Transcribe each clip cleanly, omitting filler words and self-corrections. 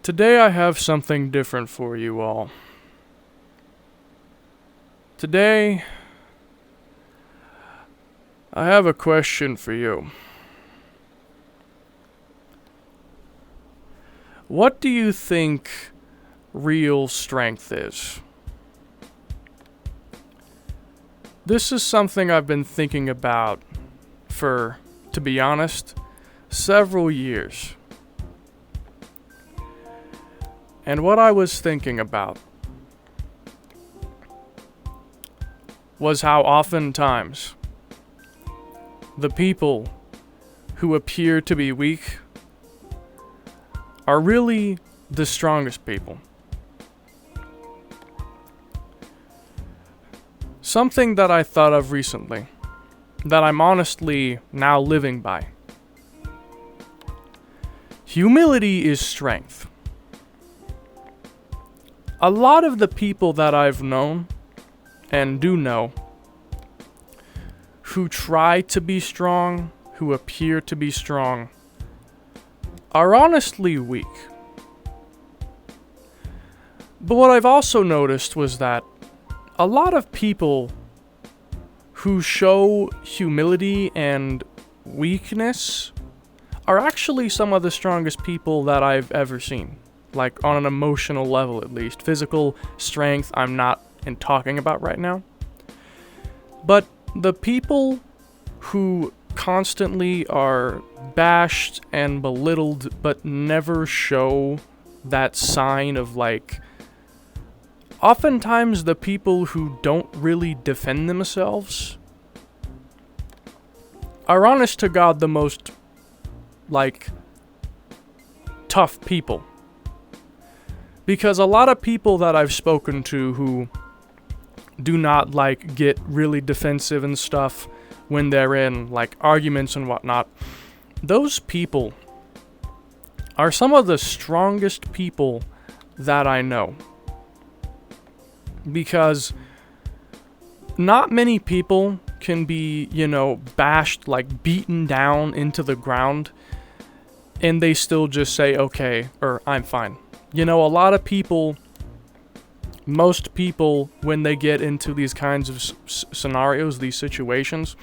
Today I have something different for you all. Today, I have a question for you. What do you think real strength is? This is something I've been thinking about for, to be honest, several years. And what I was thinking about was how oftentimes the people who appear to be weak are really the strongest people. Something that I thought of recently, that I'm honestly now living by. Humility is strength. A lot of the people that I've known, and do know, who try to be strong, who appear to be strong, are honestly weak. But what I've also noticed was that a lot of people who show humility and weakness are actually some of the strongest people that I've ever seen. Like, on an emotional level at least. Physical strength, I'm not talking about right now. But the people who constantly are bashed and belittled but never show that sign of, like, oftentimes the people who don't really defend themselves are, honest to God, the most, like, tough people. Because a lot of people that I've spoken to who do not, like, get really defensive and stuff when they're in, like, arguments and whatnot, those people are some of the strongest people that I know. Because not many people can be, bashed, like, beaten down into the ground, and they still just say, okay, or I'm fine. A lot of people, most people, when they get into these kinds of scenarios, these situations,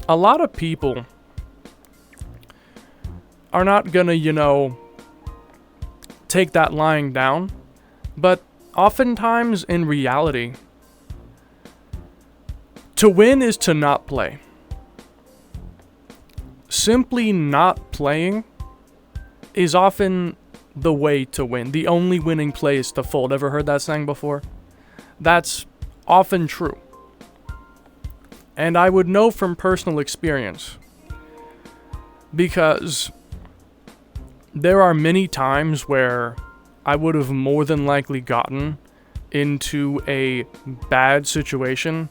a lot of people are not gonna, take that lying down. But oftentimes, in reality, to win is to not play. Simply not playing is often the way to win. The only winning play is to fold. Ever heard that saying before? That's often true. And I would know from personal experience. Because there are many times where I would have more than likely gotten into a bad situation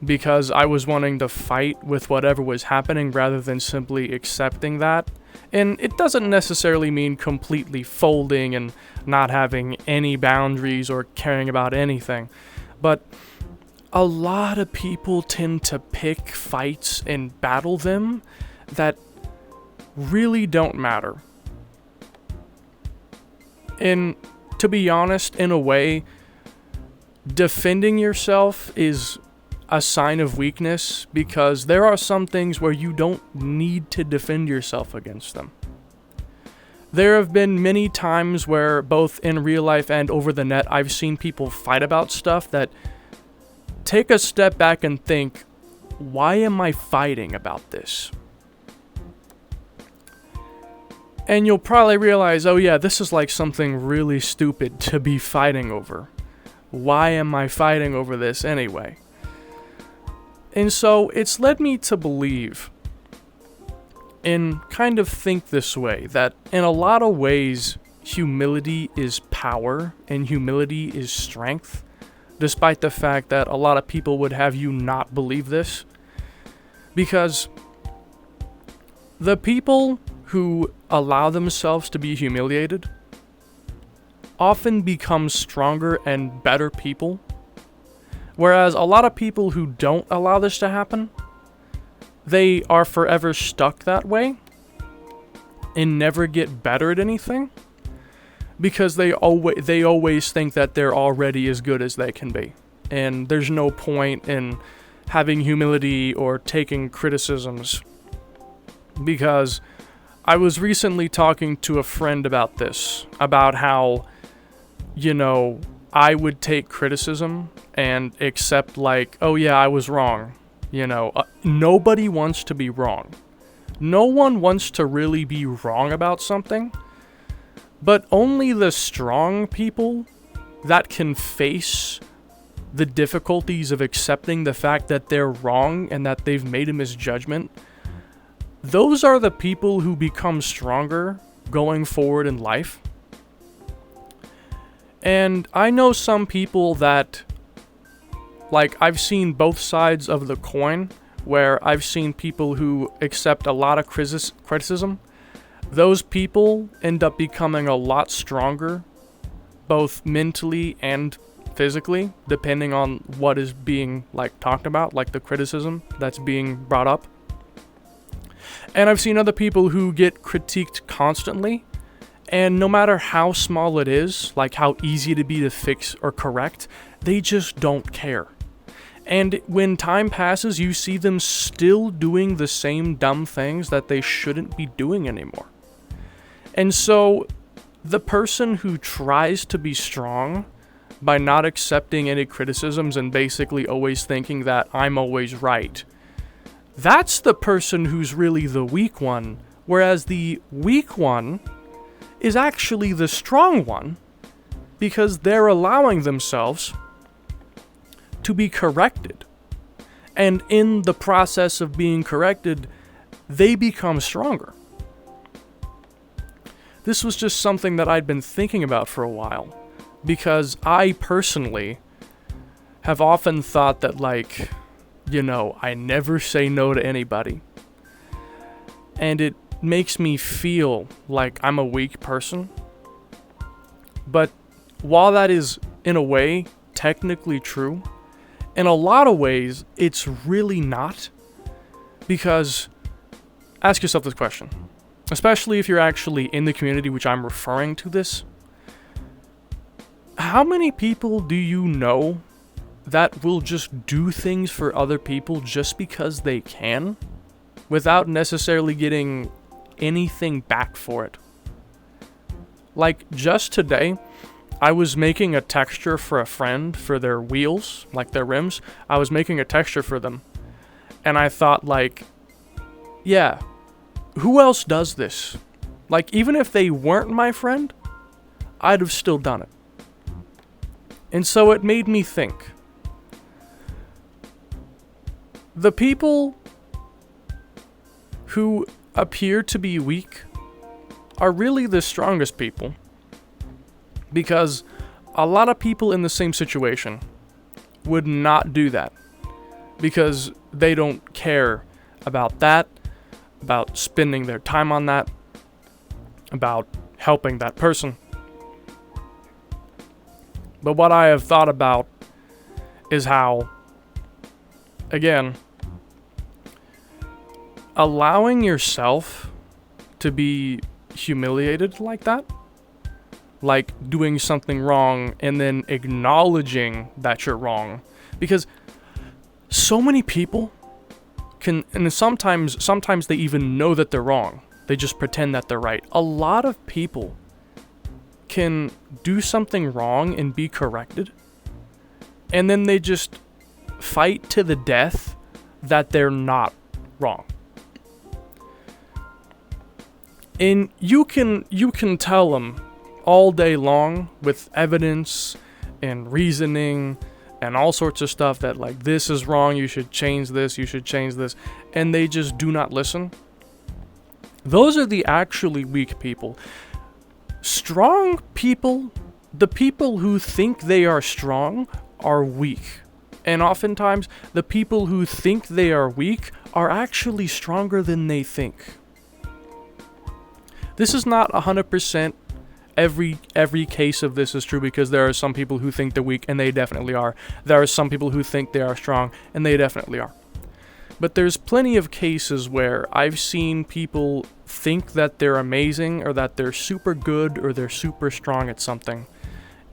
because I was wanting to fight with whatever was happening rather than simply accepting that. And it doesn't necessarily mean completely folding and not having any boundaries or caring about anything. But a lot of people tend to pick fights and battle them that really don't matter. And to be honest, in a way, defending yourself is a sign of weakness because there are some things where you don't need to defend yourself against them. There have been many times where both in real life and over the net I've seen people fight about stuff that take a step back and think, why am I fighting about this? And you'll probably realize, oh yeah, this is like something really stupid to be fighting over. Why am I fighting over this anyway? And so it's led me to believe and kind of think this way, that in a lot of ways, humility is power and humility is strength, despite the fact that a lot of people would have you not believe this. Because the people who allow themselves to be humiliated often become stronger and better people. Whereas a lot of people who don't allow this to happen, they are forever stuck that way and never get better at anything. because they always think that they're already as good as they can be. And there's no point in having humility or taking criticisms, because I was recently talking to a friend about this, about how, I would take criticism and accept like, oh yeah, I was wrong. Nobody wants to be wrong. No one wants to really be wrong about something, but only the strong people that can face the difficulties of accepting the fact that they're wrong and that they've made a misjudgment, those are the people who become stronger going forward in life. And I know some people that, like, I've seen both sides of the coin, where I've seen people who accept a lot of criticism. Those people end up becoming a lot stronger, both mentally and physically, depending on what is being, talked about, like the criticism that's being brought up. And I've seen other people who get critiqued constantly, and no matter how small it is, like how easy it'd be to fix or correct, they just don't care. And when time passes, you see them still doing the same dumb things that they shouldn't be doing anymore. And so, the person who tries to be strong by not accepting any criticisms and basically always thinking that I'm always right, that's the person who's really the weak one, whereas the weak one is actually the strong one, because they're allowing themselves to be corrected. And in the process of being corrected, they become stronger. This was just something that I'd been thinking about for a while, because I personally have often thought that, I never say no to anybody. And it makes me feel like I'm a weak person. But while that is, in a way, technically true, in a lot of ways, it's really not. Because, ask yourself this question, especially if you're actually in the community, which I'm referring to this. How many people do you know that will just do things for other people just because they can, without necessarily getting anything back for it? Like, just today, I was making a texture for a friend for their wheels, like their rims. I was making a texture for them. And I thought, yeah, who else does this? Even if they weren't my friend, I'd have still done it. And so it made me think. The people who appear to be weak are really the strongest people, because a lot of people in the same situation would not do that, because they don't care about that, about spending their time on that, about helping that person. But what I have thought about is how, again, allowing yourself to be humiliated like that, like doing something wrong and then acknowledging that you're wrong, because so many people can, and sometimes they even know that they're wrong, they just pretend that they're right. A lot of people can do something wrong and be corrected, and then they just fight to the death that they're not wrong. And you can tell them all day long with evidence and reasoning and all sorts of stuff that this is wrong, you should change this, and they just do not listen. Those are the actually weak people. Strong people, the people who think they are strong, are weak. And oftentimes, the people who think they are weak are actually stronger than they think. This is not 100% every case of this is true, because there are some people who think they're weak, and they definitely are. There are some people who think they are strong, and they definitely are. But there's plenty of cases where I've seen people think that they're amazing or that they're super good or they're super strong at something,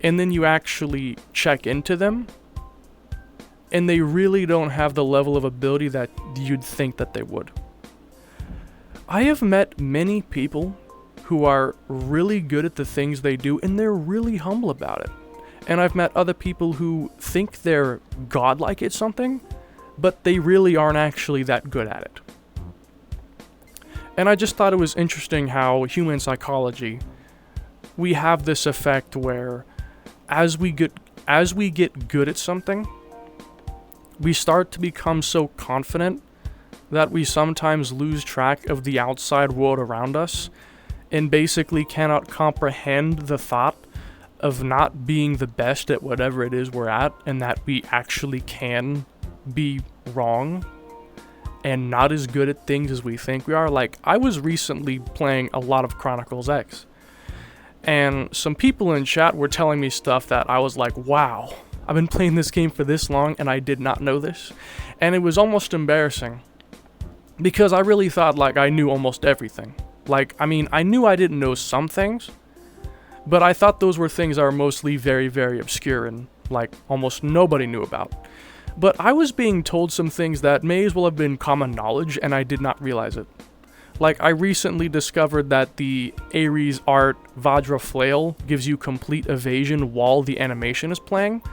and then you actually check into them, and they really don't have the level of ability that you'd think that they would. I have met many people who are really good at the things they do, and they're really humble about it. And I've met other people who think they're godlike at something, but they really aren't actually that good at it. And I just thought it was interesting how human psychology, we have this effect where as we get good at something, we start to become so confident that we sometimes lose track of the outside world around us and basically cannot comprehend the thought of not being the best at whatever it is we're at, and that we actually can be wrong and not as good at things as we think we are. Like, I was recently playing a lot of Chronicles X, and some people in chat were telling me stuff that I was like, wow, I've been playing this game for this long and I did not know this. And it was almost embarrassing because I really thought like I knew almost everything. Like, I mean, I knew I didn't know some things, but I thought those were things that are mostly very, very obscure and like almost nobody knew about. But I was being told some things that may as well have been common knowledge, and I did not realize it. Like, I recently discovered that the Ares art Vajra Flail gives you complete evasion while the animation is playing.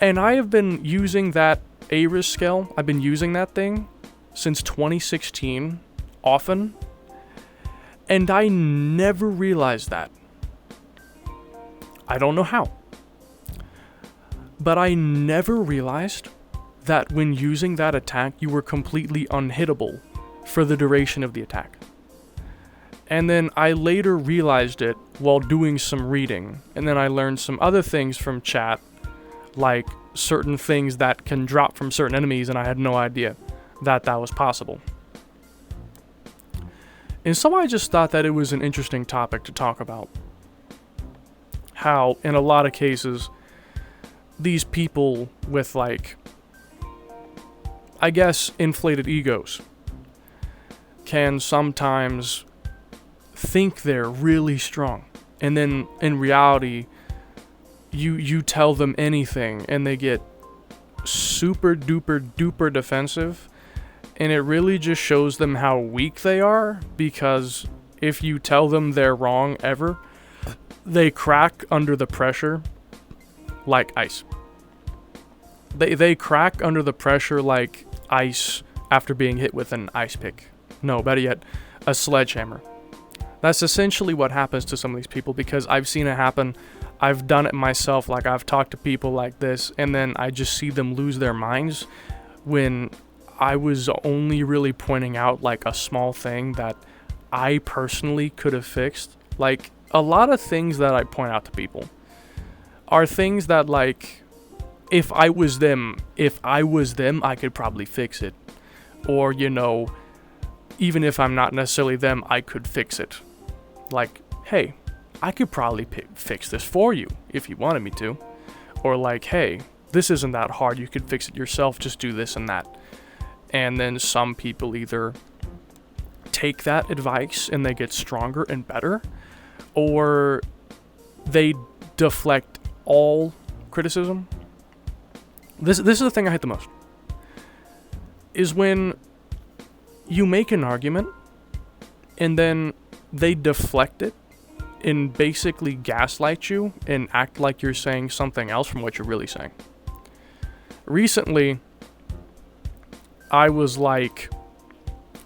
And I have been using that Ares skill, I've been using that thing since 2016, often. And I never realized that. I don't know how. But I never realized that when using that attack, you were completely unhittable for the duration of the attack. And then I later realized it while doing some reading, and then I learned some other things from chat, like certain things that can drop from certain enemies, and I had no idea that that was possible. And so I just thought that it was an interesting topic to talk about. How, in a lot of cases, these people with, like, I guess, inflated egos can sometimes think they're really strong. And then, in reality, you tell them anything, and they get super duper duper defensive. And it really just shows them how weak they are, because if you tell them they're wrong ever, they crack under the pressure like ice. They crack under the pressure like ice after being hit with an ice pick. No, better yet, a sledgehammer. That's essentially what happens to some of these people, because I've seen it happen. I've done it myself. Like, I've talked to people like this, and then I just see them lose their minds when I was only really pointing out like a small thing that I personally could have fixed. Like, a lot of things that I point out to people are things that, like, if I was them, I could probably fix it. Or, you know, even if I'm not necessarily them, I could fix it. Like, hey, I could probably fix this for you if you wanted me to. Or like, hey, this isn't that hard, you could fix it yourself, just do this and that. And then some people either take that advice and they get stronger and better, or they deflect all criticism. This is the thing I hate the most, is when you make an argument and then they deflect it and basically gaslight you and act like you're saying something else from what you're really saying. Recently, I was like,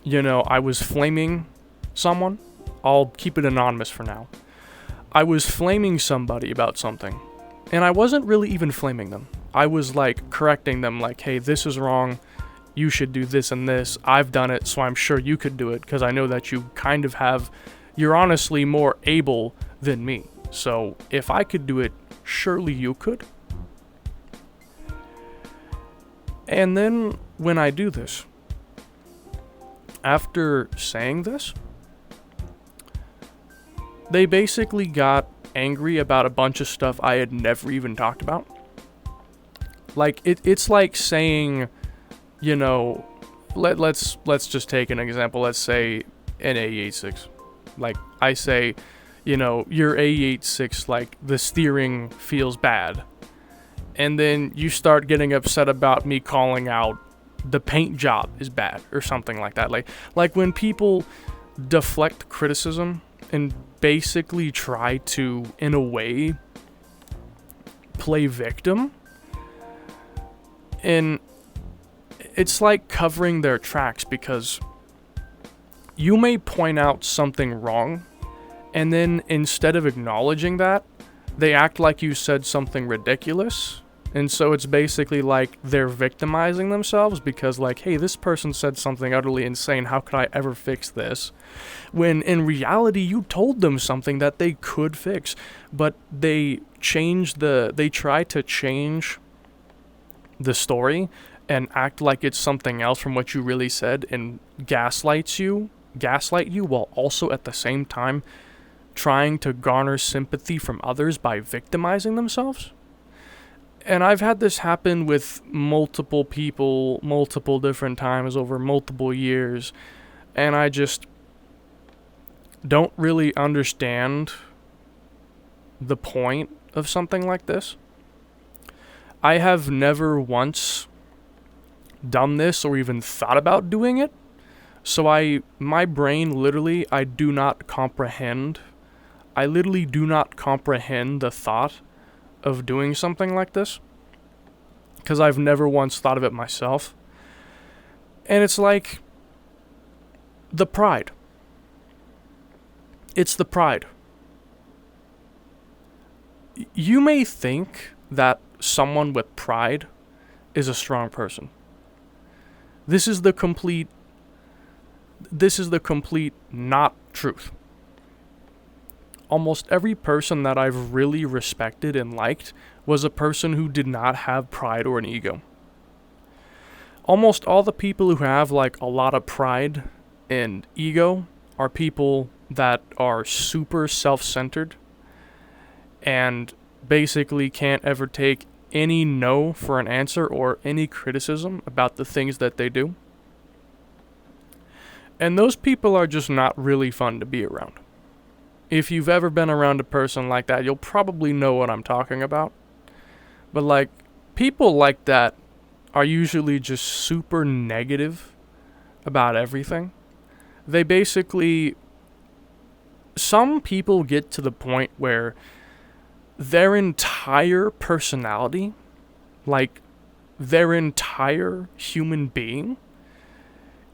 you know, I was flaming someone. I'll keep it anonymous for now. I was flaming somebody about something, and I wasn't really even flaming them. I was like correcting them, like, hey, this is wrong, you should do this and this, I've done it, so I'm sure you could do it, because I know that you kind of have, you're honestly more able than me, so if I could do it, surely you could. And then when I do this, after saying this, they basically got angry about a bunch of stuff I had never even talked about. Like, it's like saying, you know, let's just take an example. Let's say an AE86. Like, I say, your AE86, like, the steering feels bad. And then you start getting upset about me calling out the paint job is bad or something like that. Like when people deflect criticism and basically try to, in a way, play victim, and it's like covering their tracks, because you may point out something wrong, and then instead of acknowledging that, they act like you said something ridiculous. And so it's basically like they're victimizing themselves because, like, hey, this person said something utterly insane. How could I ever fix this? When in reality, you told them something that they could fix, but they try to change the story and act like it's something else from what you really said, and gaslight you while also at the same time trying to garner sympathy from others by victimizing themselves. And I've had this happen with multiple people, multiple different times over multiple years, and I just don't really understand the point of something like this. I have never once done this or even thought about doing it, so my brain literally, I do not comprehend. I literally do not comprehend the thought of doing something like this, because I've never once thought of it myself. And it's like the pride. It's the pride. You may think that someone with pride is a strong person. This is the complete not truth. Almost every person that I've really respected and liked was a person who did not have pride or an ego. Almost all the people who have like a lot of pride and ego are people that are super self-centered and basically can't ever take any no for an answer or any criticism about the things that they do. And those people are just not really fun to be around. If you've ever been around a person like that, you'll probably know what I'm talking about. But like, people like that are usually just super negative about everything. They basically, some people get to the point where their entire personality, like their entire human being,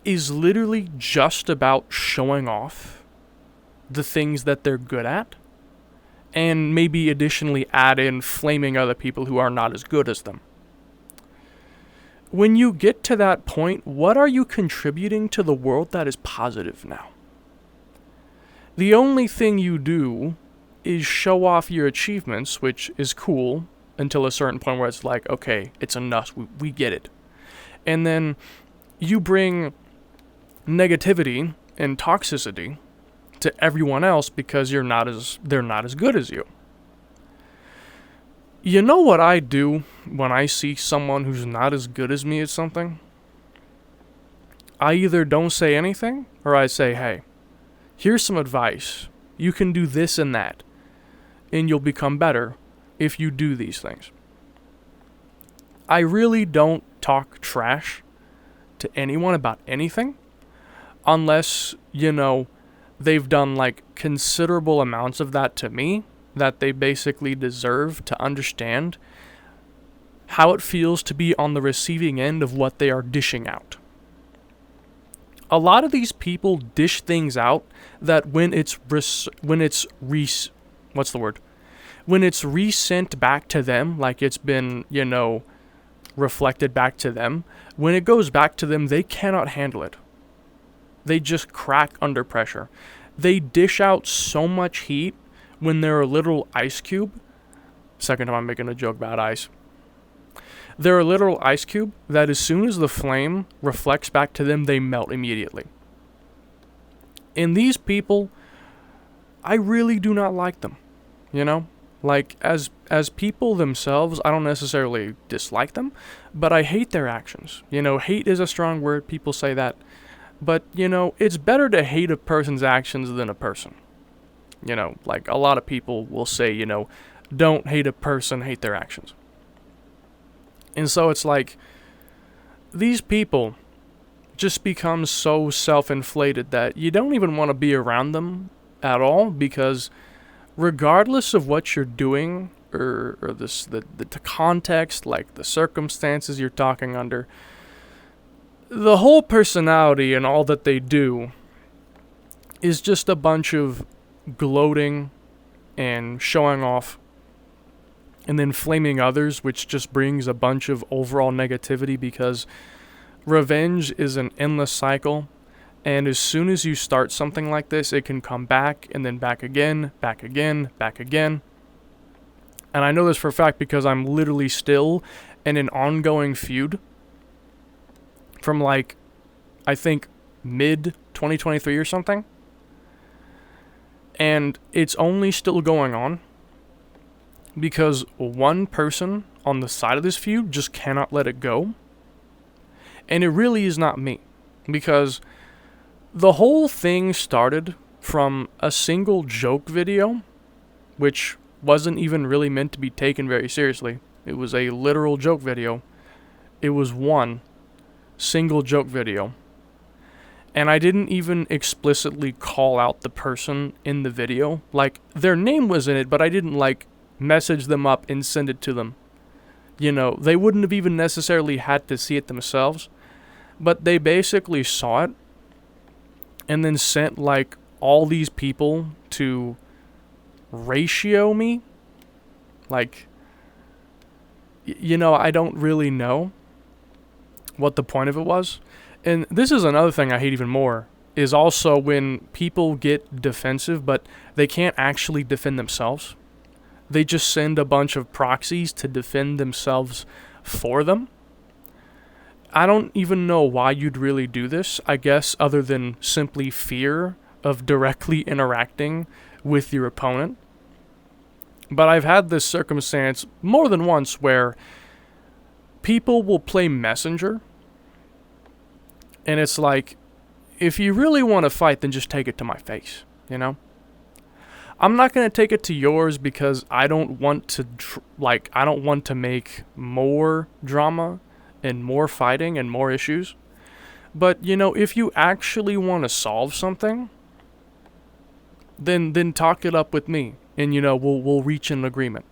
is literally just about showing off the things that they're good at, and maybe additionally add in flaming other people who are not as good as them. When you get to that point, what are you contributing to the world that is positive now? The only thing you do is show off your achievements, which is cool until a certain point where it's like, okay, it's enough, we get it. And then you bring negativity and toxicity to everyone else because they're not as good as you. You know what I do when I see someone who's not as good as me at something? I either don't say anything, or I say, hey, here's some advice. You can do this and that, and you'll become better if you do these things. I really don't talk trash to anyone about anything unless, they've done like considerable amounts of that to me, that they basically deserve to understand how it feels to be on the receiving end of what they are dishing out. A lot of these people dish things out that when it's resent back to them, like it's been, reflected back to them, when it goes back to them, they cannot handle it. They just crack under pressure. They dish out so much heat when they're a literal ice cube. Second time I'm making a joke about ice. They're a literal ice cube that as soon as the flame reflects back to them, they melt immediately. And these people, I really do not like them. Like, as people themselves, I don't necessarily dislike them, but I hate their actions. Hate is a strong word. People say that. But, it's better to hate a person's actions than a person. Like a lot of people will say, don't hate a person, hate their actions. And so it's like, these people just become so self-inflated that you don't even want to be around them at all, because regardless of what you're doing or the context, like the circumstances you're talking under, the whole personality and all that they do is just a bunch of gloating and showing off and then flaming others, which just brings a bunch of overall negativity, because revenge is an endless cycle, and as soon as you start something like this, it can come back and then back again, back again, back again. And I know this for a fact because I'm literally still in an ongoing feud from like, I think mid 2023 or something. And it's only still going on because one person on the side of this feud just cannot let it go. And it really is not me, because the whole thing started from a single joke video, which wasn't even really meant to be taken very seriously. It was a literal joke video. It was one single joke video. And I didn't even explicitly call out the person in the video. Like, their name was in it, but I didn't, like, message them up and send it to them. They wouldn't have even necessarily had to see it themselves. But they basically saw it and then sent, like, all these people to ratio me. Like, I don't really know what the point of it was. And this is another thing I hate even more, is also when people get defensive, but they can't actually defend themselves. They just send a bunch of proxies to defend themselves for them. I don't even know why you'd really do this, I guess, other than simply fear of directly interacting with your opponent. But I've had this circumstance more than once where people will play messenger. And it's like, if you really want to fight, then just take it to my face, I'm not going to take it to yours because I don't want to, I don't want to make more drama and more fighting and more issues. But, if you actually want to solve something, then talk it up with me. And, we'll reach an agreement.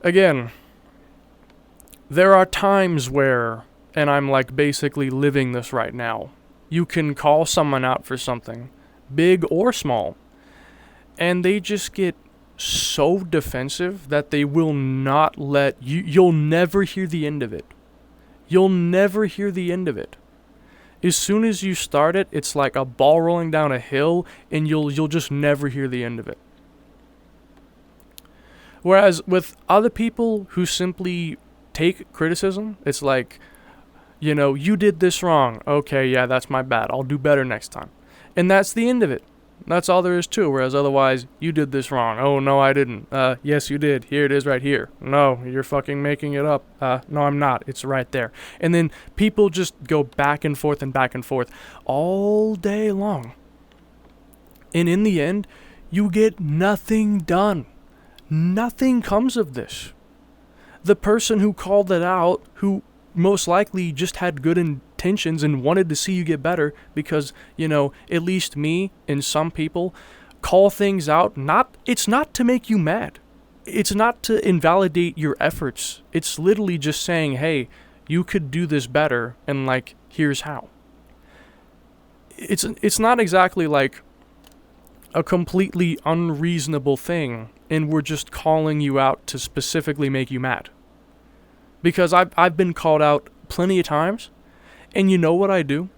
Again, there are times where, and I'm like basically living this right now, you can call someone out for something, big or small, and they just get so defensive that they will not let you, you'll never hear the end of it. You'll never hear the end of it. As soon as you start it, it's like a ball rolling down a hill, and you'll just never hear the end of it. Whereas with other people who simply take criticism, it's like, you did this wrong. Okay, yeah, that's my bad. I'll do better next time. And that's the end of it. That's all there is to it. Whereas otherwise, you did this wrong. Oh, no, I didn't. Yes, you did. Here it is right here. No, you're fucking making it up. No, I'm not. It's right there. And then people just go back and forth all day long. And in the end, you get nothing done. Nothing comes of this. The person who called it out, who most likely just had good intentions and wanted to see you get better, because, at least me and some people call things out. It's not to make you mad. It's not to invalidate your efforts. It's literally just saying, hey, you could do this better, and here's how. It's not exactly like a completely unreasonable thing, and we're just calling you out to specifically make you mad. Because I've been called out plenty of times, and you know what I do?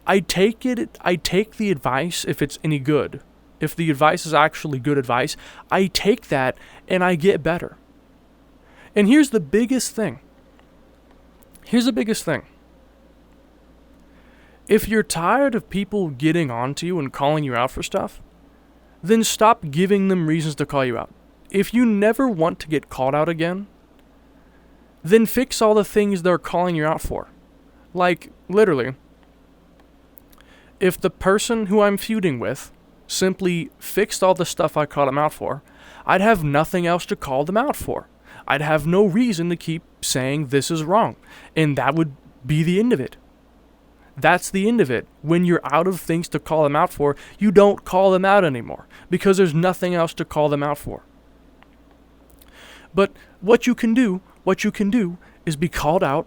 I take the advice if it's any good. If the advice is actually good advice, I take that and I get better. And here's the biggest thing. If you're tired of people getting onto you and calling you out for stuff, then stop giving them reasons to call you out. If you never want to get called out again, then fix all the things they're calling you out for. Like, literally, if the person who I'm feuding with simply fixed all the stuff I called them out for, I'd have nothing else to call them out for. I'd have no reason to keep saying this is wrong. And that would be the end of it. That's the end of it. When you're out of things to call them out for, you don't call them out anymore because there's nothing else to call them out for. But what you can do is be called out,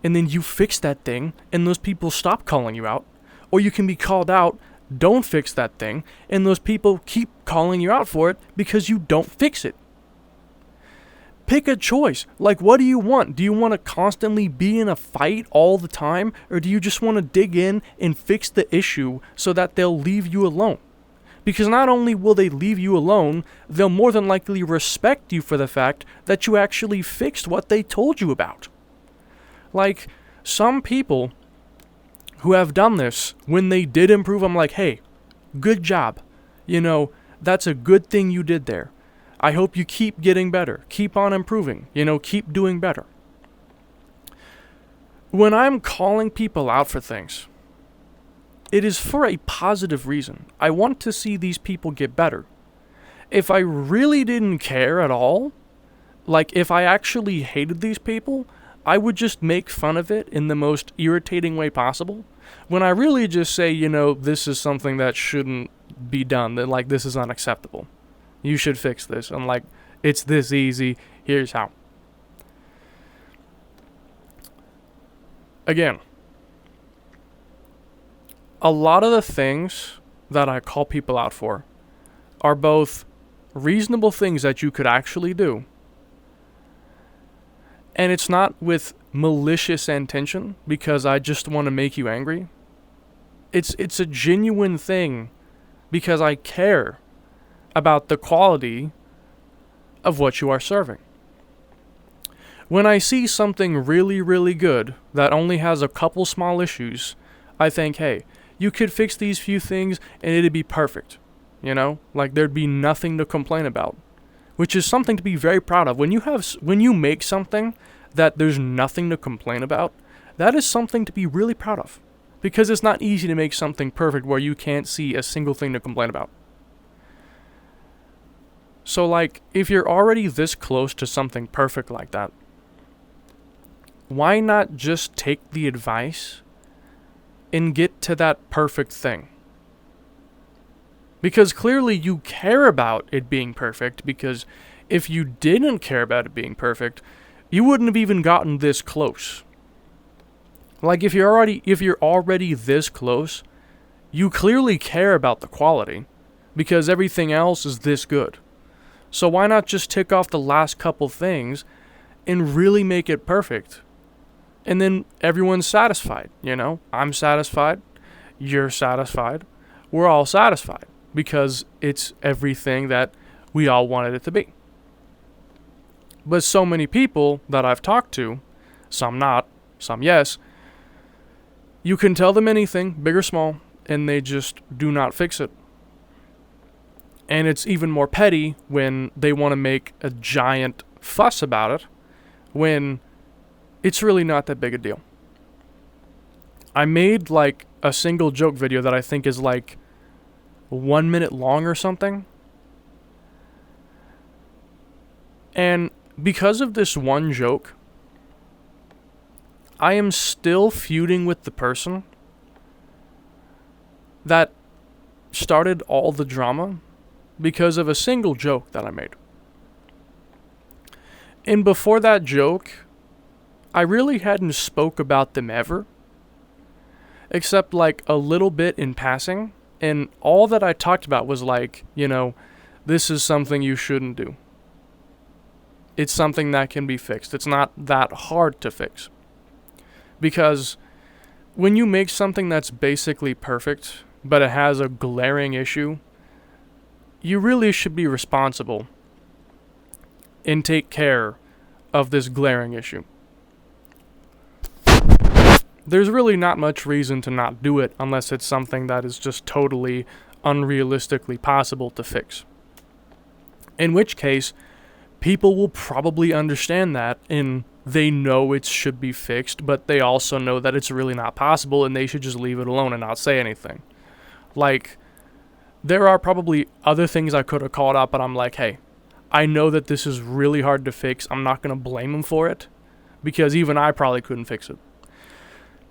and then you fix that thing and those people stop calling you out. Or you can be called out, don't fix that thing, and those people keep calling you out for it because you don't fix it. Pick a choice. Like, what do you want? Do you want to constantly be in a fight all the time? Or do you just want to dig in and fix the issue so that they'll leave you alone? Because not only will they leave you alone, they'll more than likely respect you for the fact that you actually fixed what they told you about. Like, some people who have done this, when they did improve, I'm like, hey, good job. You know, that's a good thing you did there. I hope you keep getting better. Keep on improving. You know, keep doing better. When I'm calling people out for things, it is for a positive reason. I want to see these people get better. If I really didn't care at all, like if I actually hated these people, I would just make fun of it in the most irritating way possible. When I really just say, you know, this is something that shouldn't be done, that like this is unacceptable. You should fix this. I'm like, it's this easy. Here's how. Again, a lot of the things that I call people out for are both reasonable things that you could actually do, and it's not with malicious intention because I just want to make you angry. It's a genuine thing because I care about the quality of what you are serving. When I see something really, really good that only has a couple small issues, I think, hey, you could fix these few things and it'd be perfect. You know, like there'd be nothing to complain about, which is something to be very proud of. When you make something that there's nothing to complain about, that is something to be really proud of, because it's not easy to make something perfect where you can't see a single thing to complain about. So like, if you're already this close to something perfect like that, why not just take the advice and get to that perfect thing? Because clearly you care about it being perfect, because if you didn't care about it being perfect, you wouldn't have even gotten this close. Like if you're already this close, you clearly care about the quality, because everything else is this good. So why not just tick off the last couple things and really make it perfect? And then everyone's satisfied, you know? I'm satisfied, you're satisfied, we're all satisfied, because it's everything that we all wanted it to be. But so many people that I've talked to, some not, some yes, you can tell them anything, big or small, and they just do not fix it. And it's even more petty when they want to make a giant fuss about it, when it's really not that big a deal. I made like a single joke video that I think is like 1 minute long or something. And because of this one joke, I am still feuding with the person that started all the drama because of a single joke that I made. And before that joke, I really hadn't spoke about them ever, except like a little bit in passing, and all that I talked about was like, you know, this is something you shouldn't do. It's something that can be fixed. It's not that hard to fix. Because when you make something that's basically perfect, but it has a glaring issue, you really should be responsible and take care of this glaring issue. There's really not much reason to not do it unless it's something that is just totally unrealistically possible to fix. In which case, people will probably understand that and they know it should be fixed, but they also know that it's really not possible and they should just leave it alone and not say anything. Like, there are probably other things I could have called out, but I'm like, hey, I know that this is really hard to fix. I'm not going to blame them for it, because even I probably couldn't fix it.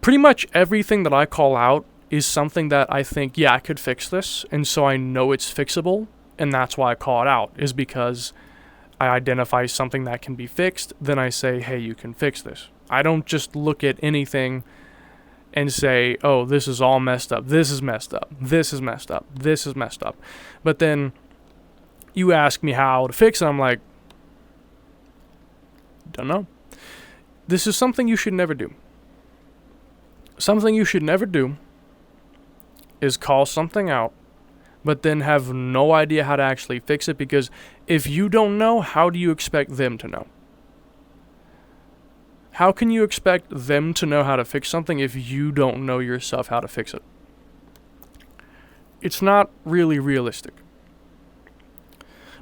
Pretty much everything that I call out is something that I think, yeah, I could fix this, and so I know it's fixable, and that's why I call it out, is because I identify something that can be fixed, then I say, hey, you can fix this. I don't just look at anything and say, oh, this is all messed up, this is messed up, this is messed up, this is messed up. But then you ask me how to fix it, I'm like, don't know. This is something you should never do. Something you should never do is call something out, but then have no idea how to actually fix it, because if you don't know, how do you expect them to know? How can you expect them to know how to fix something if you don't know yourself how to fix it? It's not really realistic.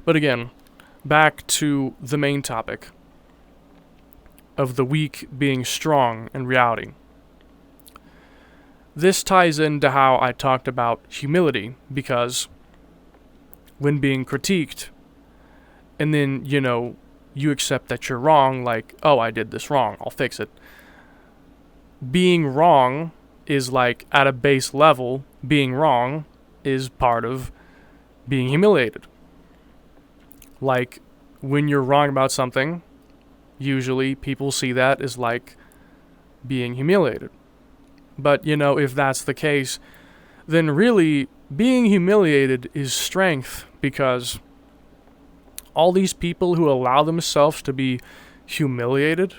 But again, back to the main topic of the weak being strong in reality. This ties into how I talked about humility, because when being critiqued, and then, you accept that you're wrong, like, oh, I did this wrong, I'll fix it. Being wrong is like, at a base level, being wrong is part of being humiliated. Like, when you're wrong about something, usually people see that as like being humiliated. But, if that's the case, then really being humiliated is strength, because all these people who allow themselves to be humiliated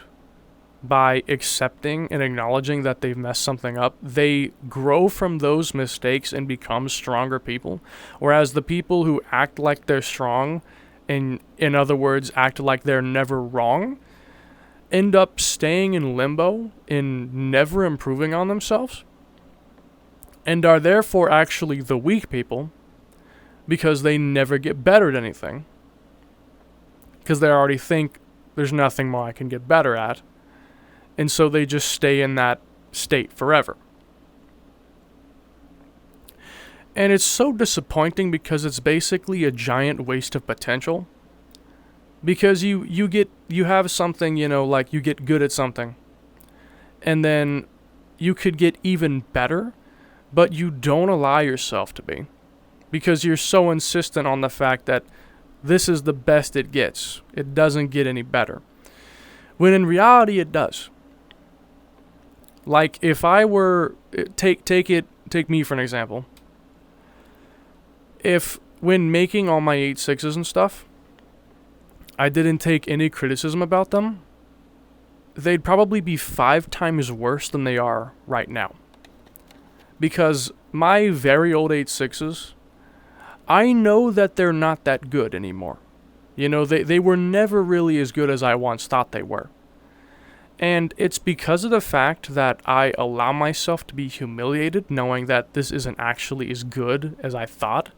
by accepting and acknowledging that they've messed something up, they grow from those mistakes and become stronger people. Whereas the people who act like they're strong, and in other words, act like they're never wrong, end up staying in limbo and never improving on themselves, and are therefore actually the weak people, because they never get better at anything, because they already think there's nothing more I can get better at, and so they just stay in that state forever. And it's so disappointing, because it's basically a giant waste of potential. Because you have something, like you get good at something, and then you could get even better, but you don't allow yourself to be, because you're so insistent on the fact that this is the best it gets. It doesn't get any better. When in reality it does. Like, if I were take me for an example. If when making all my 8.6s and stuff, I didn't take any criticism about them, they'd probably be 5 times worse than they are right now. Because my very old 8.6s, I know that they're not that good anymore. They were never really as good as I once thought they were. And it's because of the fact that I allow myself to be humiliated, knowing that this isn't actually as good as I thought.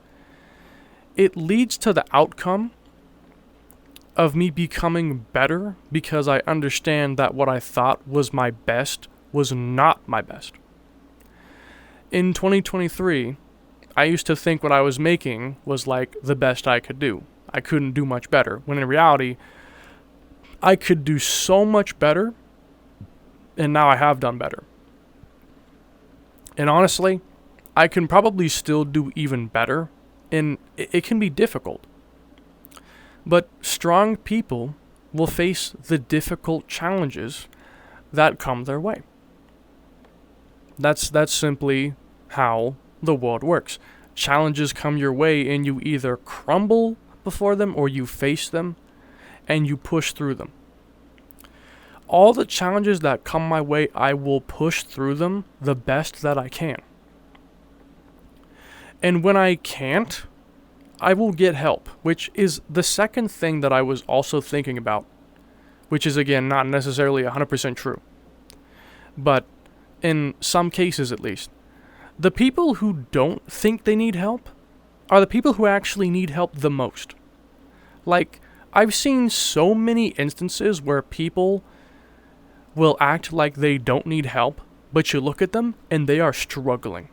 It leads to the outcome of me becoming better, because I understand that what I thought was my best was not my best. In 2023, I used to think what I was making was like the best I could do. I couldn't do much better, when in reality, I could do so much better, and now I have done better. And honestly, I can probably still do even better, and it can be difficult. But strong people will face the difficult challenges that come their way. That's simply how the world works. Challenges come your way, and you either crumble before them or you face them and you push through them. All the challenges that come my way, I will push through them the best that I can. And when I can't, I will get help, which is the second thing that I was also thinking about, which is, again, not necessarily 100% true. But in some cases, at least, the people who don't think they need help are the people who actually need help the most. Like, I've seen so many instances where people will act like they don't need help, but you look at them and they are struggling.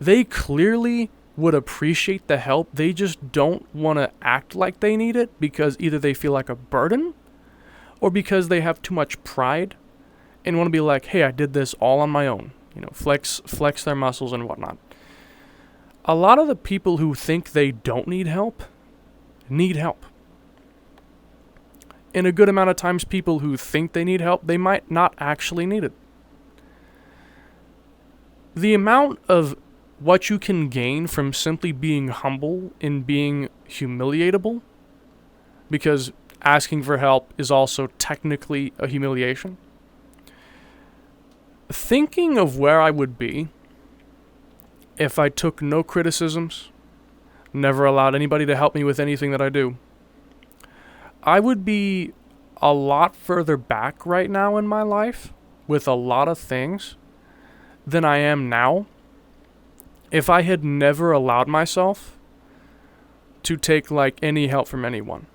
They clearly would appreciate the help, they just don't want to act like they need it because either they feel like a burden or because they have too much pride and want to be like, hey, I did this all on my own. Flex their muscles and whatnot. A lot of the people who think they don't need help need help. And a good amount of times people who think they need help, they might not actually need it. The amount of what you can gain from simply being humble and being humiliatable, because asking for help is also technically a humiliation. Thinking of where I would be if I took no criticisms, never allowed anybody to help me with anything that I do, I would be a lot further back right now in my life with a lot of things than I am now if I had never allowed myself to take any help from anyone.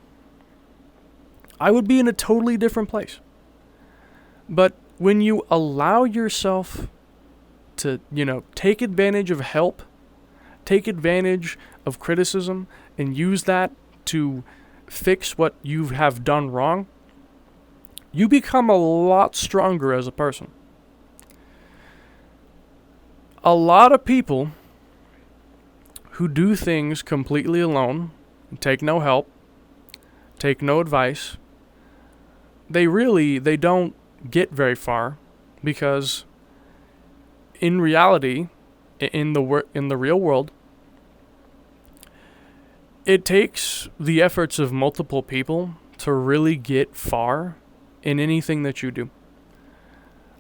I would be in a totally different place. But when you allow yourself to, take advantage of help, take advantage of criticism, and use that to fix what you have done wrong, you become a lot stronger as a person. A lot of people who do things completely alone, take no help, take no advice, they don't get very far, because in reality, in the real world, it takes the efforts of multiple people to really get far in anything that you do.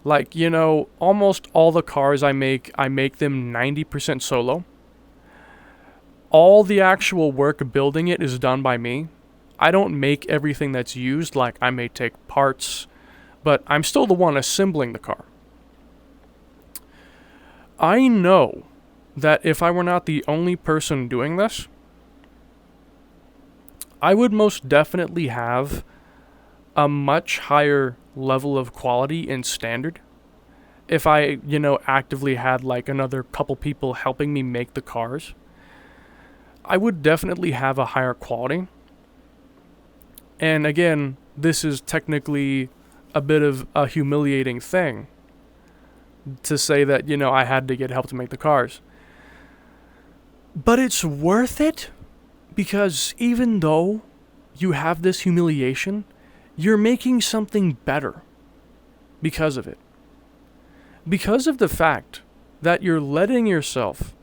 Almost all the cars I make them 90% solo. All the actual work building it is done by me. I don't make everything that's used. I may take parts, but I'm still the one assembling the car. I know that if I were not the only person doing this, I would most definitely have a much higher level of quality and standard if I, actively had another couple people helping me make the cars. I would definitely have a higher quality. And again, this is technically a bit of a humiliating thing to say that, I had to get help to make the cars. But it's worth it, because even though you have this humiliation, you're making something better because of it. Because of the fact that you're letting yourself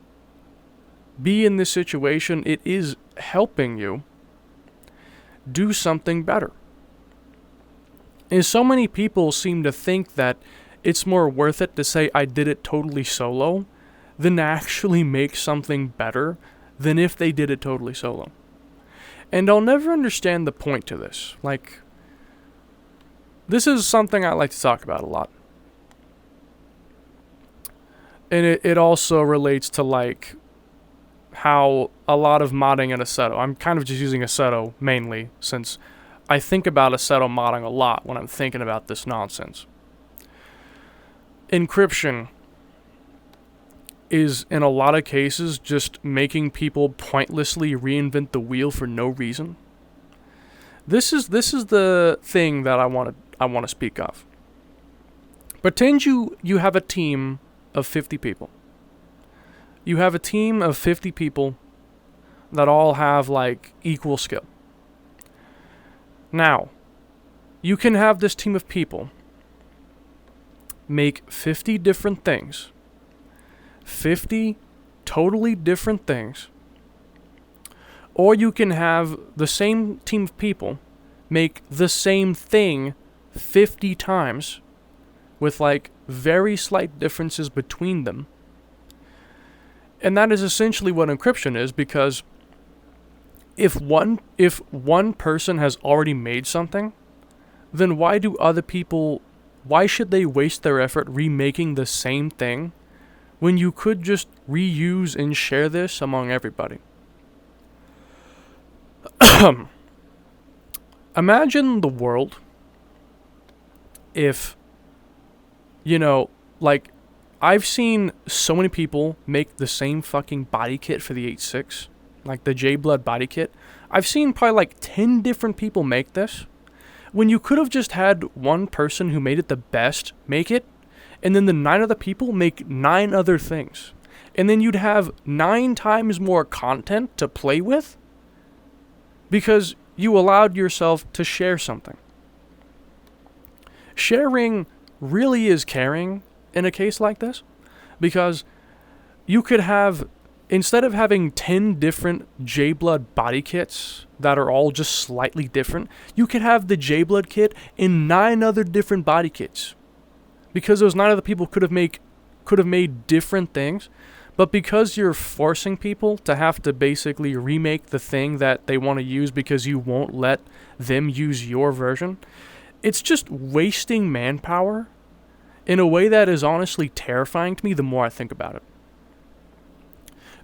be in this situation, it is helping you do something better. And so many people seem to think that it's more worth it to say I did it totally solo than to actually make something better than if they did it totally solo. And I'll never understand the point to this. This is something I like to talk about a lot. And it also relates to how a lot of modding in Assetto, I'm kind of just using Assetto mainly, since I think about Assetto modding a lot when I'm thinking about this nonsense. Encryption is, in a lot of cases, just making people pointlessly reinvent the wheel for no reason. This is the thing that I want to speak of. Pretend you have a team of 50 people. You have a team of 50 people that all have equal skill. Now, you can have this team of people make 50 different things. 50 totally different things. Or you can have the same team of people make the same thing 50 times with very slight differences between them. And that is essentially what encryption is, because if one person has already made something, then why should they waste their effort remaking the same thing when you could just reuse and share this among everybody? Imagine the world if, you know, like, I've seen so many people make the same fucking body kit for the 8.6, like the J-Blood body kit. I've seen probably like 10 different people make this, when you could have just had one person who made it the best make it, and then the 9 other people make 9 other things. And then you'd have 9 times more content to play with, because you allowed yourself to share something. Sharing really is caring in a case like this, because you could have, instead of having 10 different J-Blood body kits that are all just slightly different, you could have the J-Blood kit in 9 other different body kits, because those 9 other people could have made different things. But because you're forcing people to have to basically remake the thing that they want to use because you won't let them use your version, it's just wasting manpower in a way that is honestly terrifying to me the more I think about it.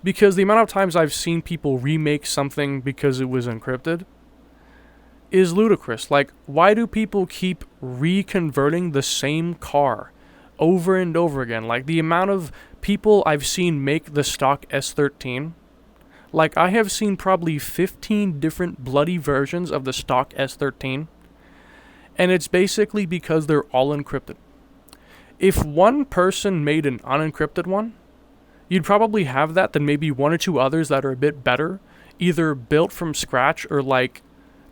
Because the amount of times I've seen people remake something because it was encrypted is ludicrous. Like, why do people keep reconverting the same car over and over again? Like, the amount of people I've seen make the stock S13, like, I have seen probably 15 different bloody versions of the stock S13, and it's basically because they're all encrypted. If one person made an unencrypted one, you'd probably have that, then maybe 1 or 2 others that are a bit better, either built from scratch or like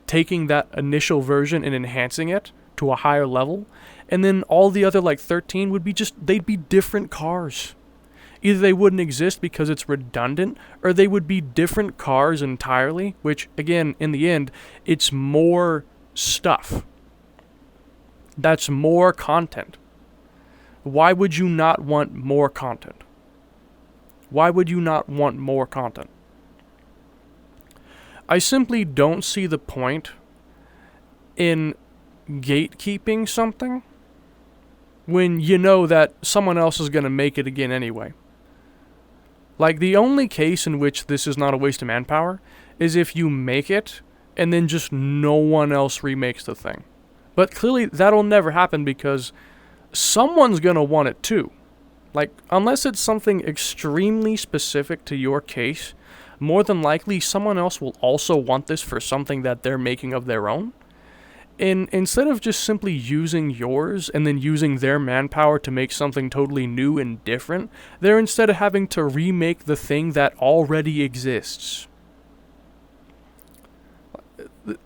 taking that initial version and enhancing it to a higher level. And then all the other like 13 would be they'd be different cars. Either they wouldn't exist because it's redundant, or they would be different cars entirely, which again, in the end, it's more stuff. That's more content. Why would you not want more content? Why would you not want more content? I simply don't see the point in gatekeeping something when you know that someone else is going to make it again anyway. Like, the only case in which this is not a waste of manpower is if you make it and then just no one else remakes the thing. But clearly that'll never happen because someone's going to want it too. Like, unless it's something extremely specific to your case, more than likely someone else will also want this for something that they're making of their own. And instead of just simply using yours and then using their manpower to make something totally new and different, they're instead of having to remake the thing that already exists.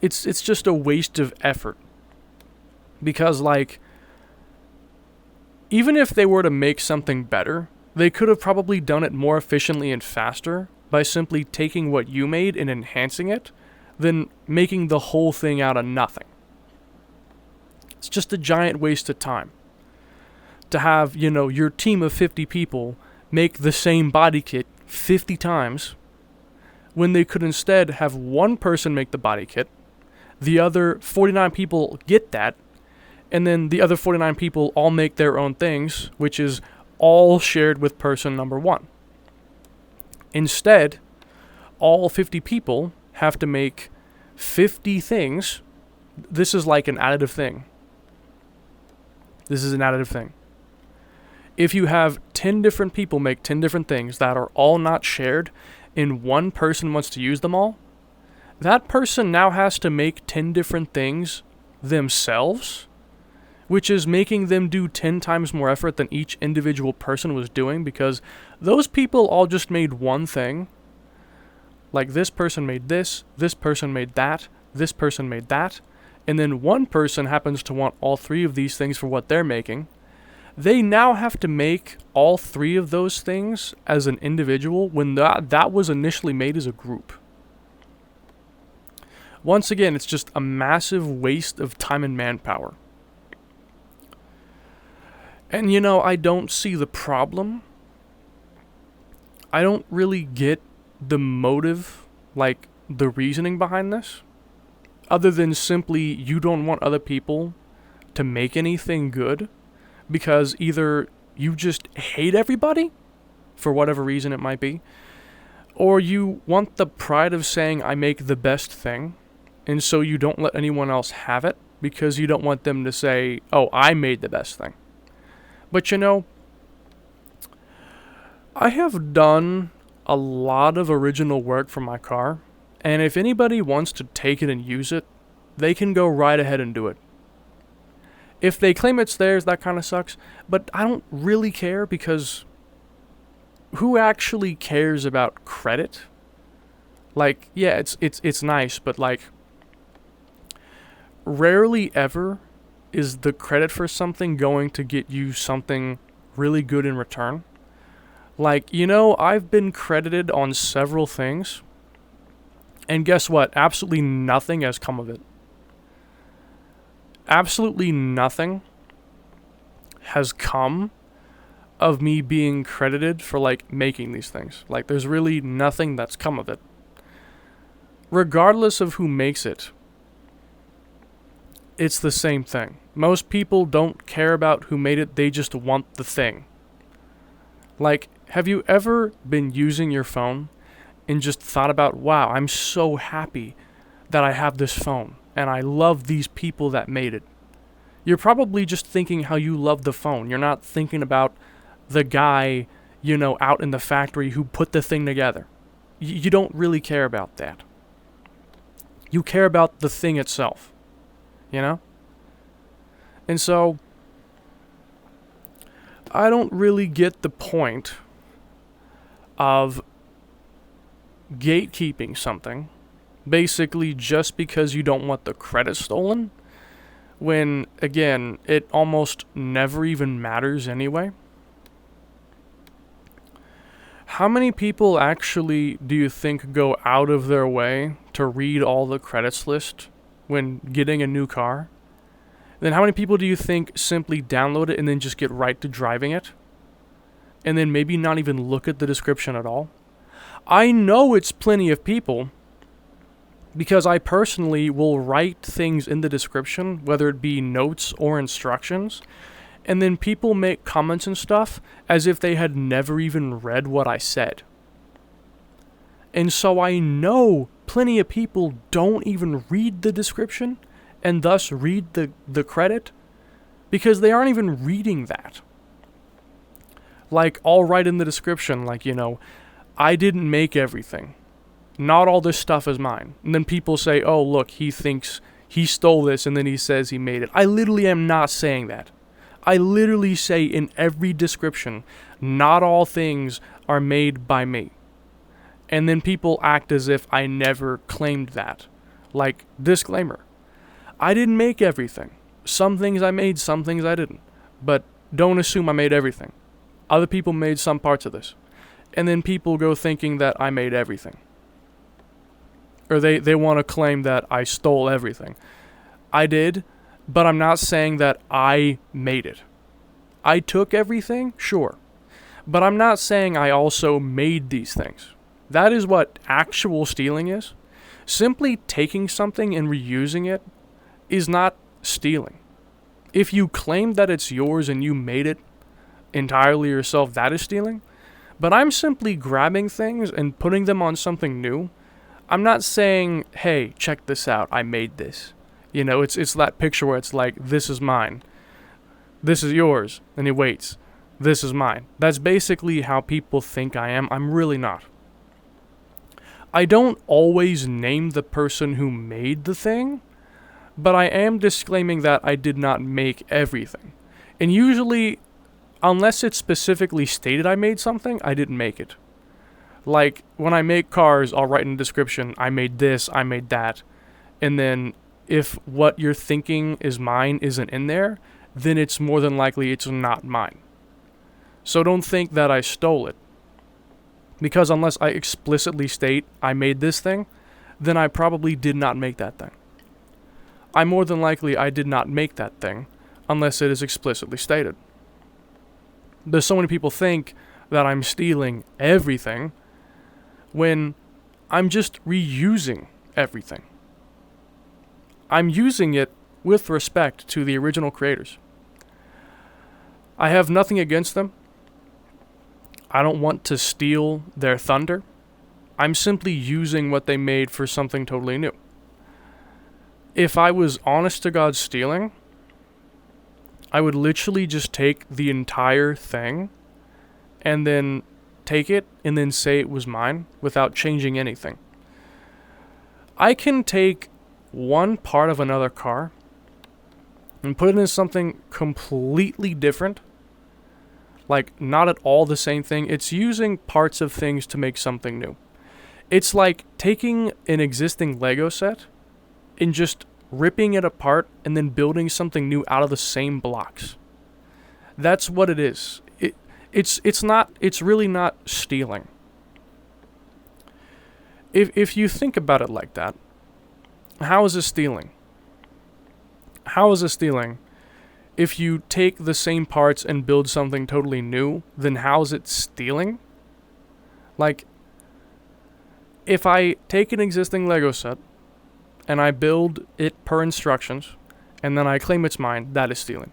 It's just a waste of effort. Because, like, even if they were to make something better, they could have probably done it more efficiently and faster by simply taking what you made and enhancing it than making the whole thing out of nothing. It's just a giant waste of time to have, your team of 50 people make the same body kit 50 times when they could instead have one person make the body kit, the other 49 people get that, and then the other 49 people all make their own things, which is all shared with person number 1. Instead, all 50 people have to make 50 things. This is like an additive thing. This is an additive thing. If you have 10 different people make 10 different things that are all not shared, and one person wants to use them all, that person now has to make 10 different things themselves, which is making them do 10 times more effort than each individual person was doing, because those people all just made one thing. Like, this person made this person made that, this person made that, and then one person happens to want all 3 of these things for what they're making. They now have to make all 3 of those things as an individual when that was initially made as a group. Once again, it's just a massive waste of time and manpower. And I don't see the problem. I don't really get the motive, like the reasoning behind this, other than simply you don't want other people to make anything good because either you just hate everybody, for whatever reason it might be, or you want the pride of saying I make the best thing, and so you don't let anyone else have it, because you don't want them to say, oh, I made the best thing. But you know, I have done a lot of original work for my car, and if anybody wants to take it and use it, they can go right ahead and do it. If they claim it's theirs, that kind of sucks, but I don't really care, because who actually cares about credit? Like, yeah, it's nice, but like, rarely ever is the credit for something going to get you something really good in return. Like, you know, I've been credited on several things, and guess what? Absolutely nothing has come of it. Absolutely nothing has come of me being credited for, like, making these things. Like, there's really nothing that's come of it. Regardless of who makes it, it's the same thing. Most people don't care about who made it, they just want the thing. Like, have you ever been using your phone and just thought about, wow, I'm so happy that I have this phone, and I love these people that made it? You're probably just thinking how you love the phone. You're not thinking about the guy, you know, out in the factory who put the thing together. You don't really care about that. You care about the thing itself, you know? And so, I don't really get the point of gatekeeping something, basically just because you don't want the credit stolen, when, again, it almost never even matters anyway. How many people actually do you think go out of their way to read all the credits list when getting a new car? Then how many people do you think simply download it and then just get right to driving it? And then maybe not even look at the description at all? I know it's plenty of people, because I personally will write things in the description, whether it be notes or instructions, and then people make comments and stuff as if they had never even read what I said. And so I know plenty of people don't even read the description and thus read the credit, because they aren't even reading that. Like, I'll write in the description, like, you know, I didn't make everything. Not all this stuff is mine. And then people say, oh, look, he thinks he stole this, and then he says he made it. I literally am not saying that. I literally say in every description, not all things are made by me. And then people act as if I never claimed that. Like, disclaimer. I didn't make everything. Some things I made, some things I didn't. But don't assume I made everything. Other people made some parts of this. And then people go thinking that I made everything. Or they want to claim that I stole everything. I did, but I'm not saying that I made it. I took everything, sure. But I'm not saying I also made these things. That is what actual stealing is. Simply taking something and reusing it is not stealing. If you claim that it's yours and you made it entirely yourself, that is stealing. But I'm simply grabbing things and putting them on something new. I'm not saying, hey, check this out, I made this. You know, it's that picture where it's like, this is mine. This is yours. And he waits. This is mine. That's basically how people think I am. I'm really not. I don't always name the person who made the thing, but I am disclaiming that I did not make everything. And usually, unless it's specifically stated I made something, I didn't make it. Like, when I make cars, I'll write in the description, I made this, I made that. And then, if what you're thinking is mine isn't in there, then it's more than likely it's not mine. So don't think that I stole it. Because unless I explicitly state I made this thing, then I probably did not make that thing. More than likely I did not make that thing, unless it is explicitly stated. There's so many people think that I'm stealing everything, when I'm just reusing everything. I'm using it with respect to the original creators. I have nothing against them. I don't want to steal their thunder. I'm simply using what they made for something totally new. If I was honest to God stealing, I would literally just take the entire thing and then take it and then say it was mine without changing anything. I can take one part of another car and put it in something completely different, like not at all the same thing. It's using parts of things to make something new. It's like taking an existing Lego set and just ripping it apart and then building something new out of the same blocks. That's what it is. It's really not stealing. If you think about it like that, how is it stealing? How is it stealing? If you take the same parts and build something totally new, then how is it stealing? Like, if I take an existing Lego set and I build it per instructions and then I claim it's mine, that is stealing.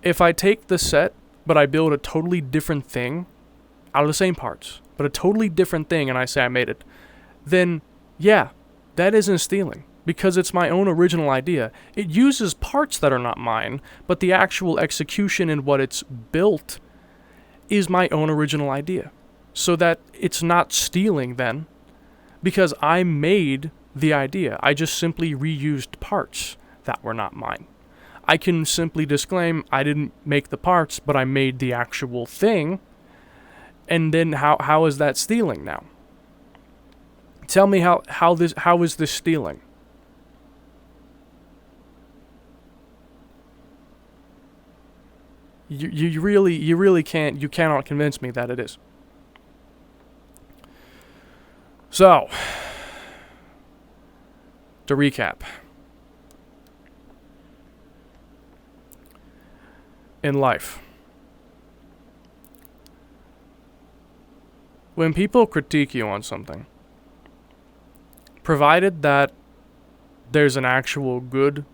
If I take the set but I build a totally different thing out of the same parts, but a totally different thing, and I say I made it, then yeah, that isn't stealing, because it's my own original idea. It uses parts that are not mine, but the actual execution and what it's built is my own original idea. So that it's not stealing then, because I made the idea. I just simply reused parts that were not mine. I can simply disclaim I didn't make the parts, but I made the actual thing. And then how is that stealing now? Tell me how is this stealing? You really cannot convince me that it is. So, to recap. In life, when people critique you on something, provided that there's an actual good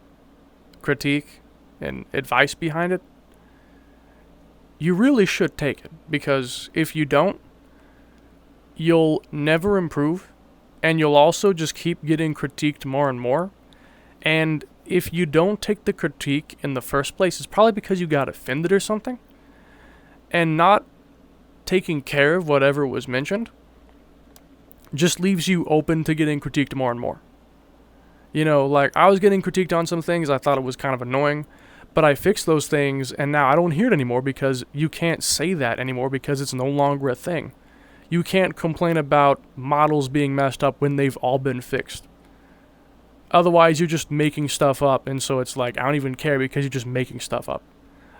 critique and advice behind it, you really should take it, because if you don't, you'll never improve, and you'll also just keep getting critiqued more and more. And if you don't take the critique in the first place, it's probably because you got offended or something, and not taking care of whatever was mentioned just leaves you open to getting critiqued more and more. You know, like, I was getting critiqued on some things, I thought it was kind of annoying, but I fixed those things, and now I don't hear it anymore, because you can't say that anymore, because it's no longer a thing. You can't complain about models being messed up when they've all been fixed. Otherwise, you're just making stuff up, and so it's like, I don't even care, because you're just making stuff up.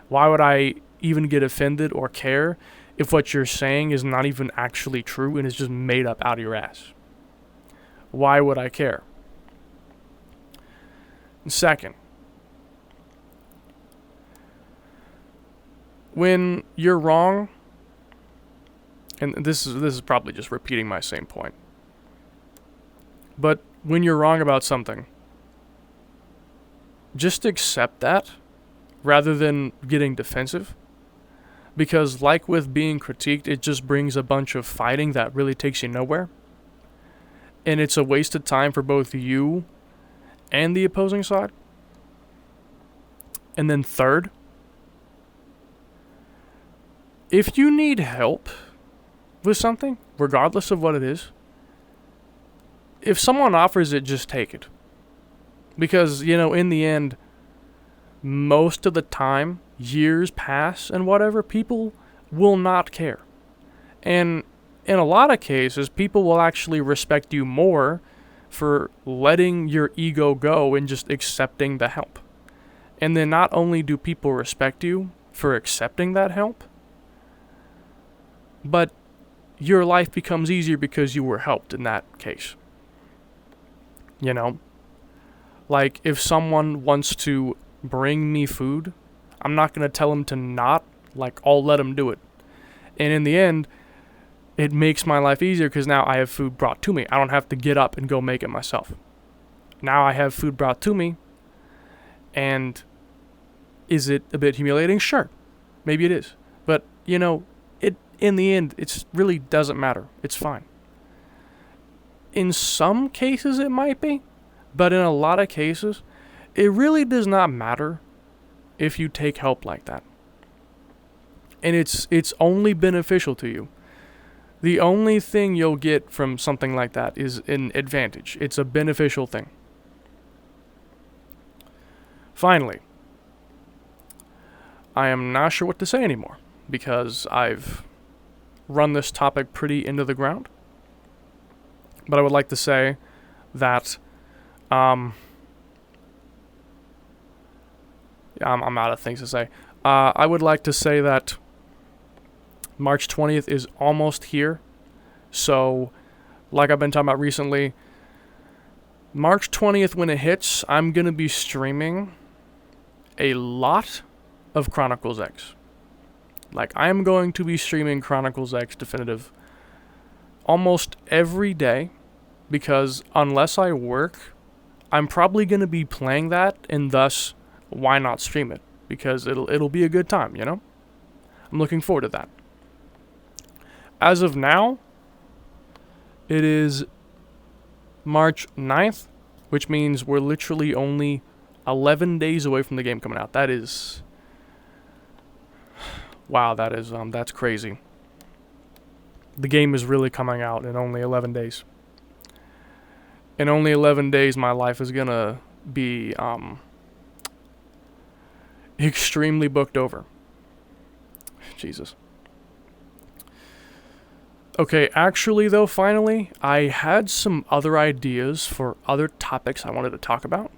Why would I even get offended or care if what you're saying is not even actually true and is just made up out of your ass? Why would I care? Second, when you're wrong, and this is probably just repeating my same point, but when you're wrong about something, just accept that rather than getting defensive. Because like with being critiqued, it just brings a bunch of fighting that really takes you nowhere. And it's a waste of time for both you and the opposing side. And then third, if you need help with something, regardless of what it is, if someone offers it, just take it. Because, you know, in the end, most of the time, years pass and whatever, people will not care. And in a lot of cases, people will actually respect you more for letting your ego go and just accepting the help. And then not only do people respect you for accepting that help, but your life becomes easier because you were helped in that case. You know? Like, if someone wants to bring me food, I'm not going to tell them to not. Like, I'll let them do it. And in the end, it makes my life easier because now I have food brought to me. I don't have to get up and go make it myself. Now I have food brought to me. And is it a bit humiliating? Sure. Maybe it is. But, you know, in the end, it really doesn't matter. It's fine. In some cases, it might be. But in a lot of cases, it really does not matter if you take help like that. And it's only beneficial to you. The only thing you'll get from something like that is an advantage. It's a beneficial thing. Finally, I am not sure what to say anymore because I've run this topic pretty into the ground. But I would like to say that I'm out of things to say. I would like to say that March 20th is almost here. So, like I've been talking about recently, March 20th when it hits, I'm going to be streaming a lot of Chronicles X. Like, I am going to be streaming Chronicles X Definitive almost every day because unless I work, I'm probably going to be playing that, and thus, why not stream it? Because it'll be a good time, you know? I'm looking forward to that. As of now, it is March 9th, which means we're literally only 11 days away from the game coming out. That is... Wow, that's crazy. The game is really coming out in only 11 days. In only 11 days, my life is gonna be, extremely booked over. Jesus. Okay, actually though, finally, I had some other ideas for other topics I wanted to talk about,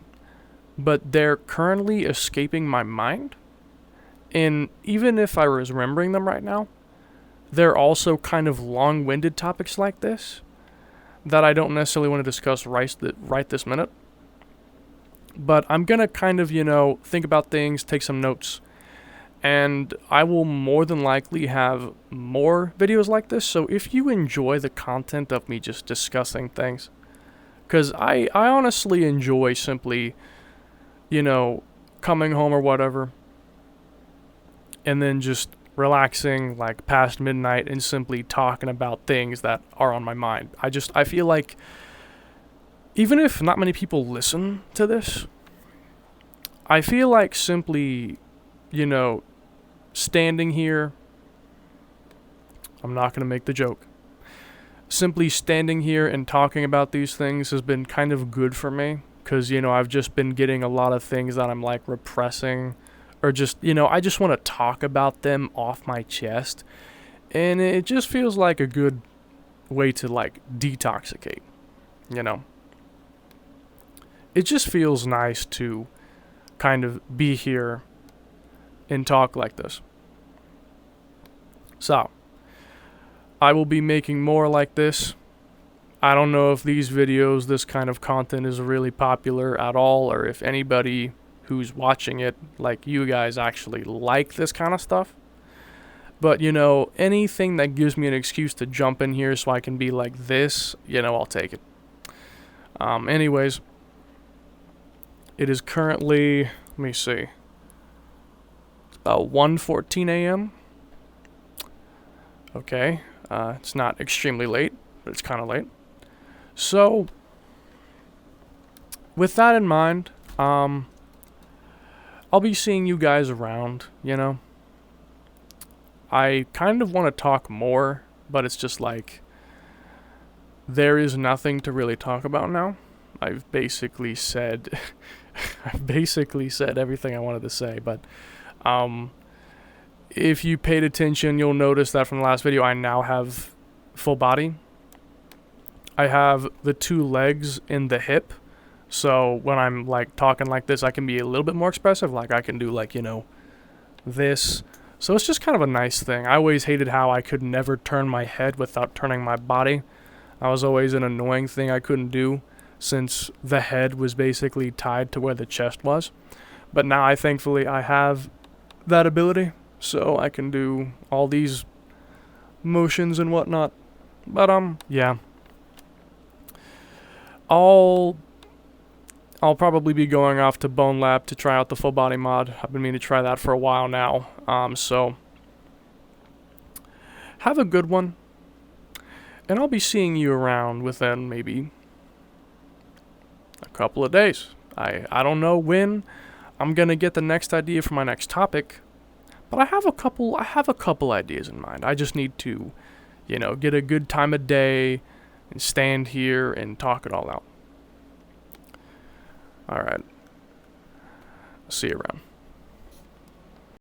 but they're currently escaping my mind. And even if I was remembering them right now, they're also kind of long-winded topics like this that I don't necessarily want to discuss right this minute. But I'm going to kind of, think about things, take some notes, and I will more than likely have more videos like this. So if you enjoy the content of me just discussing things, because I honestly enjoy simply, coming home or whatever, and then just relaxing like past midnight and simply talking about things that are on my mind. I feel like even if not many people listen to this, I feel like simply, standing here, I'm not going to make the joke. Simply standing here and talking about these things has been kind of good for me because, I've just been getting a lot of things that I'm like repressing or just, I just want to talk about them off my chest. And it just feels like a good way to like detoxicate, It just feels nice to kind of be here and talk like this. So, I will be making more like this. I don't know if these videos, this kind of content is really popular at all, or if anybody who's watching it, like you guys, actually like this kind of stuff. But, anything that gives me an excuse to jump in here so I can be like this, I'll take it. Anyways, it is currently, let me see, it's about 1:14 a.m. Okay, it's not extremely late, but it's kind of late. So, with that in mind, I'll be seeing you guys around, I kind of want to talk more, but it's just like, there is nothing to really talk about now. I've basically said everything I wanted to say, but, if you paid attention, you'll notice that from the last video, I now have full body. I have the 2 legs in the hip. So when I'm like talking like this, I can be a little bit more expressive. Like I can do like, this. So it's just kind of a nice thing. I always hated how I could never turn my head without turning my body. That was always an annoying thing I couldn't do since the head was basically tied to where the chest was. But now I have that ability. So I can do all these motions and whatnot. But yeah. I'll probably be going off to Bone Lab to try out the full body mod. I've been meaning to try that for a while now. So have a good one. And I'll be seeing you around within maybe A couple of days. I don't know when I'm gonna get the next idea for my next topic, but I have a couple ideas in mind. I just need to, get a good time of day and stand here and talk it all out. All right. See you around.